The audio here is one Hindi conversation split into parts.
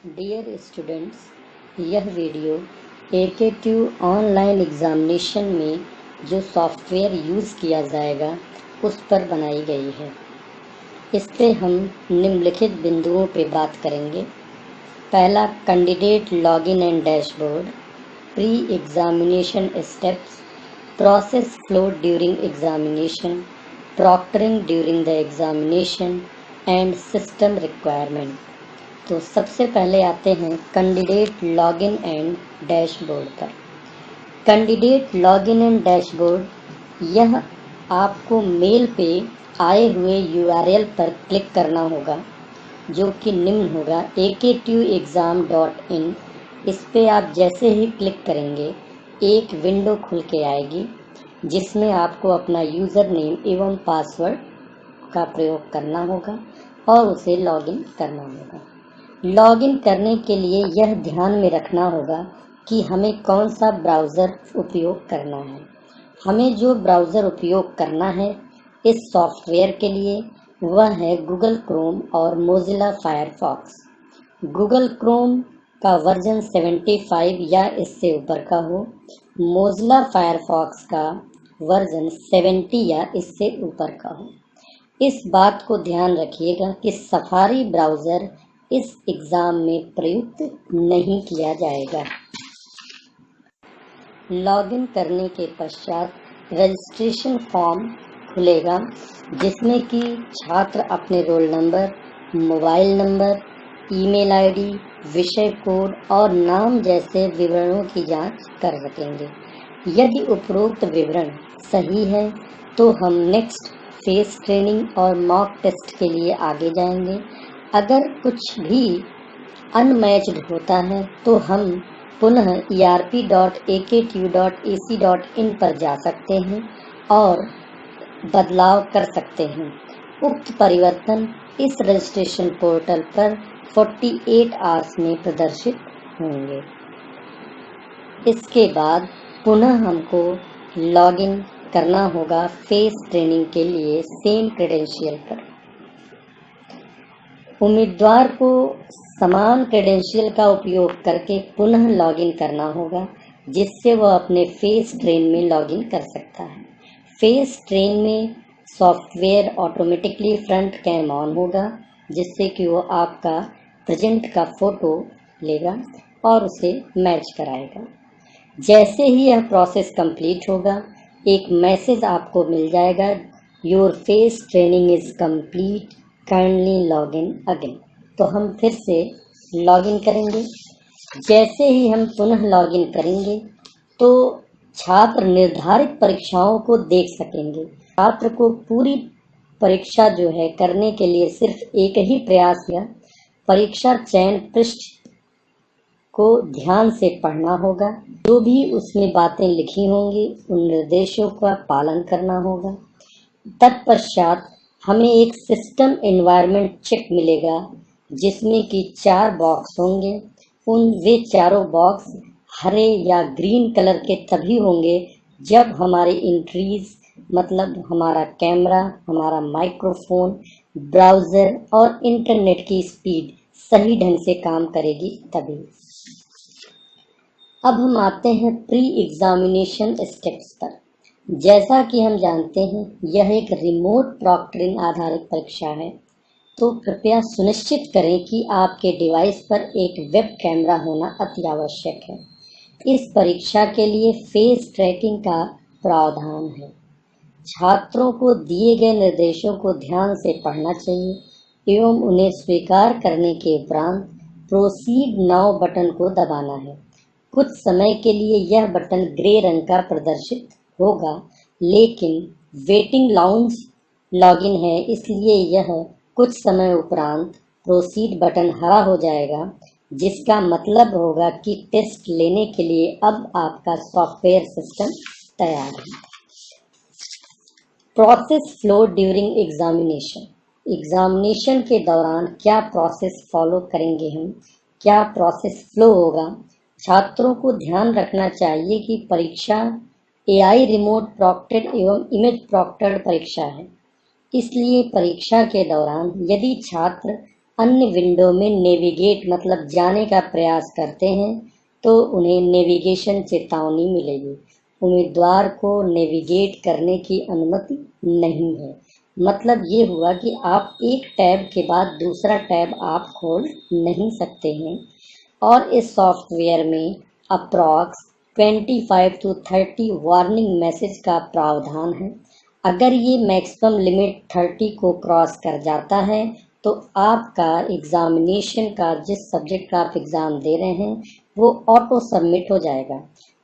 डियर स्टूडेंट्स, यह वीडियो AKTU ऑनलाइन एग्जामिनेशन में जो सॉफ्टवेयर यूज़ किया जाएगा उस पर बनाई गई है। इस पे हम निम्नलिखित बिंदुओं पे बात करेंगे। पहला, candidate login and dashboard, pre examination steps, process flow during examination, proctoring during the examination and system requirement. तो सबसे पहले आते हैं कैंडिडेट लॉगिन एंड डैशबोर्ड पर। कैंडिडेट लॉगिन एंड डैशबोर्ड, यह आपको मेल पे आए हुए URL पर क्लिक करना होगा जो कि निम्न होगा aktuexam.in। इस पे आप जैसे ही क्लिक करेंगे एक विंडो खुल के आएगी जिसमें आपको अपना यूज़र नेम एवं पासवर्ड का प्रयोग करना होगा और उसे लॉगिन करना होगा। लॉगिन करने के लिए यह ध्यान में रखना होगा कि हमें कौन सा ब्राउज़र उपयोग करना है। हमें जो ब्राउज़र उपयोग करना है इस सॉफ्टवेयर के लिए वह है गूगल क्रोम और मोजिला फायरफॉक्स। गूगल क्रोम का वर्जन 75 या इससे ऊपर का हो, मोजिला फायरफॉक्स का वर्जन 70 या इससे ऊपर का हो। इस बात को ध्यान रखिएगा कि सफारी ब्राउज़र इस एग्ज़ाम में प्रयुक्त नहीं किया जाएगा। लॉगिन करने के पश्चात रजिस्ट्रेशन फॉर्म खुलेगा जिसमें कि छात्र अपने roll number, mobile number, email ID, विषय कोड और नाम जैसे विवरणों की जांच कर सकेंगे। यदि उपरोक्त विवरण सही है तो हम नेक्स्ट फेस ट्रेनिंग और मॉक टेस्ट के लिए आगे जाएंगे। अगर कुछ भी अनमैच्ड होता है तो हम पुनः erp.aktu.ac.in पर जा सकते हैं और बदलाव कर सकते हैं। उक्त परिवर्तन इस रजिस्ट्रेशन पोर्टल पर 48 आवर्स में प्रदर्शित होंगे। इसके बाद पुनः हमको लॉगिन करना होगा फेस ट्रेनिंग के लिए सेम क्रेडेंशियल पर। उम्मीदवार को समान क्रेडेंशियल का उपयोग करके पुनः लॉगिन करना होगा जिससे वह अपने फेस ट्रेन में लॉगिन कर सकता है। फेस ट्रेन में software automatically front cam on होगा जिससे कि वो आपका प्रेजेंट का फोटो लेगा और उसे मैच कराएगा। जैसे ही यह प्रोसेस कंप्लीट होगा एक मैसेज आपको मिल जाएगा, your face training is complete, kindly login again. तो हम फिर से लॉगिन करेंगे। जैसे ही हम पुनः लॉगिन करेंगे तो छात्र निर्धारित परीक्षाओं को देख सकेंगे। छात्र को पूरी परीक्षा जो है करने के लिए सिर्फ एक ही प्रयास है, परीक्षा चयन पृष्ठ को ध्यान से पढ़ना होगा। जो भी उसमें बातें लिखी होंगी उन निर्देशों का पालन करना होगा। तत्पश्चात हमें एक सिस्टम एनवायरनमेंट चेक मिलेगा जिसमें कि 4 बॉक्स होंगे। वे चारों बॉक्स हरे या ग्रीन कलर के तभी होंगे जब हमारी एंट्रीज मतलब हमारा कैमरा, हमारा माइक्रोफोन, ब्राउज़र और इंटरनेट की स्पीड सही ढंग से काम करेगी तभी। अब हम आते हैं प्री एग्जामिनेशन स्टेप्स पर। जैसा कि हम जानते हैं यह एक रिमोट प्रॉक्टरिंग आधारित परीक्षा है, तो कृपया सुनिश्चित करें कि आपके डिवाइस पर एक वेब कैमरा होना अति आवश्यक है। इस परीक्षा के लिए फेस ट्रैकिंग का प्रावधान है। छात्रों को दिए गए निर्देशों को ध्यान से पढ़ना चाहिए एवं उन्हें स्वीकार करने के उपरांत प्रोसीड नाउ बटन को दबाना है। कुछ समय के लिए यह बटन ग्रे रंग का प्रदर्शित होगा, लेकिन वेटिंग लाउंज लॉगिन है इसलिए यह कुछ समय उपरांत प्रोसीड बटन हरा हो जाएगा, जिसका मतलब होगा कि टेस्ट लेने के लिए अब आपका सॉफ्टवेयर सिस्टम तैयार है। Process flow during examination. Examination के दौरान क्या प्रोसेस फॉलो करेंगे हम, क्या प्रोसेस फ्लो होगा। छात्रों को ध्यान रखना चाहिए कि परीक्षा AI रिमोट प्रॉक्टेड एवं इमेज प्रॉक्टेड परीक्षा है, इसलिए परीक्षा के दौरान यदि छात्र अन्य विंडो में नेविगेट मतलब जाने का प्रयास करते हैं तो उन्हें नेविगेशन चेतावनी मिलेगी। उम्मीदवार को नेविगेट करने की अनुमति नहीं है। मतलब ये हुआ कि आप एक टैब के बाद दूसरा टैब आप खोल नहीं सकते हैं। और इस सॉफ्टवेयर में अप्रॉक्स 25 to 30 वार्निंग मैसेज का प्रावधान है। अगर ये मैक्सिमम लिमिट 30 को क्रॉस कर जाता है तो आपका एग्जामिनेशन का जिस सब्जेक्ट का आप एग्ज़ाम दे रहे हैं वो ऑटो सबमिट हो जाएगा।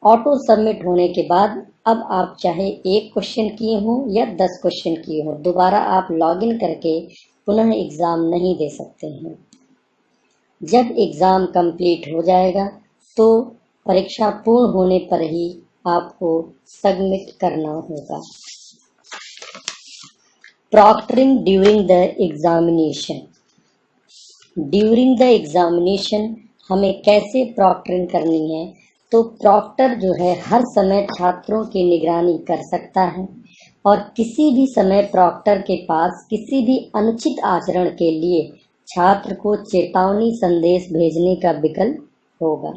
ऑटो सबमिट होने के बाद अब आप चाहे एक क्वेश्चन किए हों या 10 क्वेश्चन किए हों, दोबारा आप लॉगिन करके पुनः एग्ज़ाम नहीं दे सकते हैं। जब एग्ज़ाम कंप्लीट हो जाएगा तो परीक्षा पूर्ण होने पर ही आपको सबमिट करना होगा। Proctoring during the examination. During the examination हमें कैसे प्रॉक्टरिंग करनी है, तो प्रॉक्टर जो है हर समय छात्रों की निगरानी कर सकता है और किसी भी समय प्रॉक्टर के पास किसी भी अनुचित आचरण के लिए छात्र को चेतावनी संदेश भेजने का विकल्प होगा।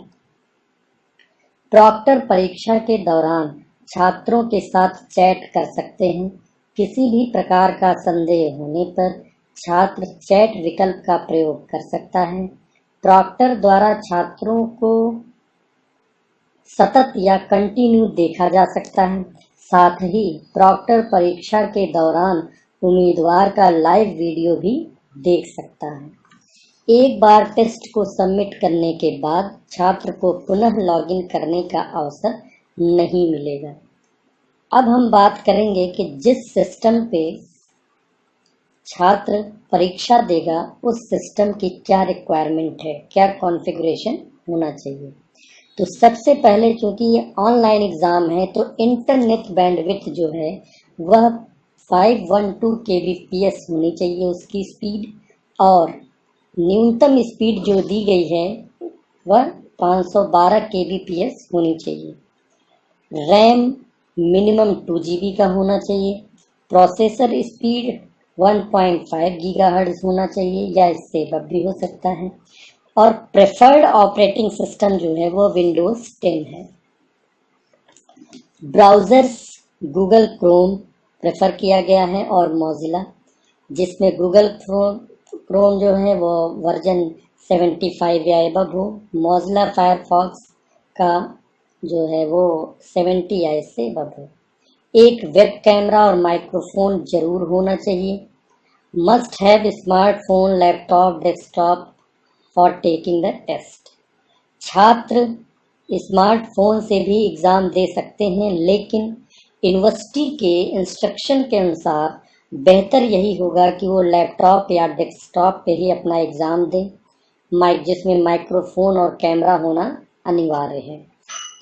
प्रॉक्टर परीक्षा के दौरान छात्रों के साथ चैट कर सकते हैं। किसी भी प्रकार का संदेह होने पर छात्र चैट विकल्प का प्रयोग कर सकता है। प्रॉक्टर द्वारा छात्रों को सतत या कंटिन्यू देखा जा सकता है। साथ ही प्रॉक्टर परीक्षा के दौरान उम्मीदवार का लाइव वीडियो भी देख सकता है। एक बार टेस्ट को सबमिट करने के बाद छात्र को पुनः लॉगिन करने का अवसर नहीं मिलेगा। अब हम बात करेंगे कि जिस सिस्टम पे छात्र परीक्षा देगा उस सिस्टम की क्या रिक्वायरमेंट है, क्या कॉन्फ़िगरेशन होना चाहिए। तो सबसे पहले चूंकि ये ऑनलाइन एग्ज़ाम है तो इंटरनेट बैंडविड्थ जो है वह 512 kbps होनी चाहिए उसकी स्पीड, और न्यूनतम स्पीड जो दी गई है वह 512 kbps होनी चाहिए। रैम मिनिमम 2 GB का होना चाहिए। प्रोसेसर स्पीड 1.5 गीगाहर्ट्ज़ होना चाहिए या इससे अब भी हो सकता है। और प्रेफर्ड ऑपरेटिंग सिस्टम जो है वो विंडोज 10 है। ब्राउज़र्स गूगल क्रोम प्रेफर किया गया है और मोजिला, जिसमें गूगल क्रोम जो है वो वर्जन 75 या एबव हो। मोजिला फायरफॉक्स का जो है वो 70 या इससे एबव हो। एक वेब कैमरा और माइक्रोफोन जरूर होना चाहिए। Must have smartphone, laptop, desktop for taking the test. छात्र स्मार्टफोन से भी एग्ज़ाम दे सकते हैं, लेकिन यूनिवर्सिटी के इंस्ट्रक्शन के अनुसार बेहतर यही होगा कि वो लैपटॉप या डेस्कटॉप पे ही अपना एग्ज़ाम दें, जिसमें माइक्रोफोन और कैमरा होना अनिवार्य है।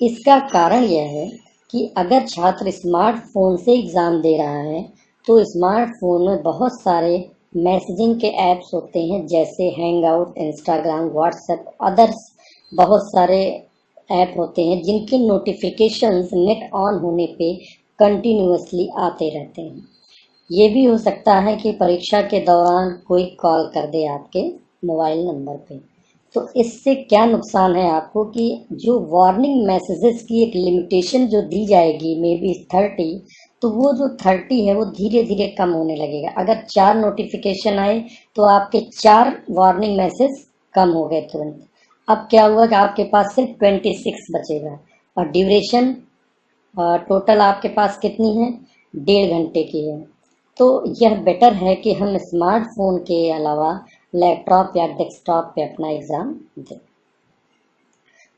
इसका कारण यह है कि अगर छात्र स्मार्टफोन से एग्ज़ाम दे रहा है तो स्मार्टफोन में बहुत सारे मैसेजिंग के ऐप्स होते हैं जैसे हैंगआउट, इंस्टाग्राम, व्हाट्सएप, अदर्स बहुत सारे ऐप होते हैं जिनके नोटिफिकेशंस नेट ऑन होने पे कंटिन्यूअसली आते रहते हैं। ये भी हो सकता है कि परीक्षा के दौरान कोई कॉल कर दे आपके मोबाइल नंबर पे। तो इससे क्या नुकसान है आपको कि जो वार्निंग मैसेजेस की एक लिमिटेशन जो दी जाएगी मे बी 30, तो वो जो 30 है वो धीरे धीरे कम होने लगेगा। अगर 4 नोटिफिकेशन आए तो आपके 4 वार्निंग मैसेज कम हो गए तुरंत। अब क्या हुआ कि आपके पास सिर्फ 26 बचेगा और ड्यूरेशन टोटल आपके पास कितनी है, 1.5 घंटे की है। तो यह बेटर है कि हम स्मार्टफोन के अलावा लैपटॉप या डेस्कटॉप पे अपना एग्ज़ाम दें।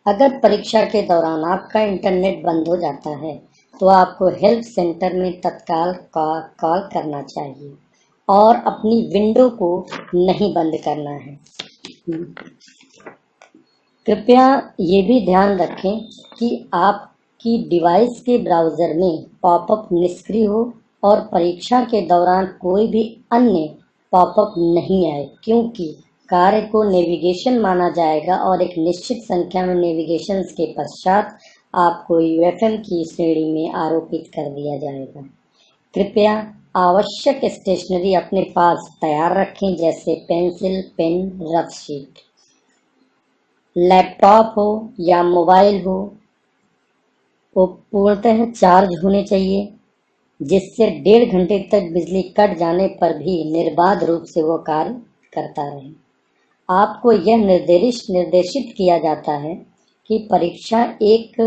अगर परीक्षा के दौरान आपका इंटरनेट बंद हो जाता है तो आपको हेल्प सेंटर में तत्काल कॉल करना चाहिए और अपनी विंडो को नहीं बंद करना है। कृपया ये भी ध्यान रखें कि आपकी डिवाइस के ब्राउज़र में पॉपअप निष्क्रिय हो और परीक्षा के दौरान कोई भी अन्य पॉपअप नहीं आए, क्योंकि कार्य को नेविगेशन माना जाएगा और एक निश्चित संख्या में नेविगेशंस के पश्चात आपको यूएफएम की श्रेणी में आरोपित कर दिया जाएगा। कृपया आवश्यक स्टेशनरी अपने पास तैयार रखें, जैसे pencil, pen, rough sheet. Laptop हो या मोबाइल हो, वो पूर्णतः चार्ज होने चाहिए, जिससे 1.5 घंटे तक बिजली कट जाने पर भी निर्बाध रूप से वो कार्य करता रहे। आपको यह निर्देशित किया जाता है कि परीक्षा एक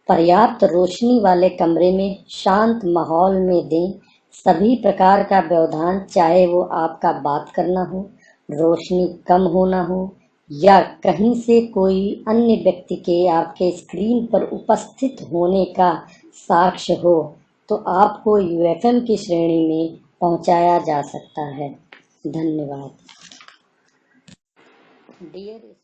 पर्याप्त रोशनी वाले कमरे में शांत माहौल में दें। सभी प्रकार का व्यवधान, चाहे वो आपका बात करना हो, रोशनी कम होना हो या कहीं से कोई अन्य व्यक्ति के आपके स्क्रीन पर उपस्थित होने का साक्ष्य हो, तो आपको यूएफएम की श्रेणी में पहुंचाया जा सकता है। धन्यवाद। डियर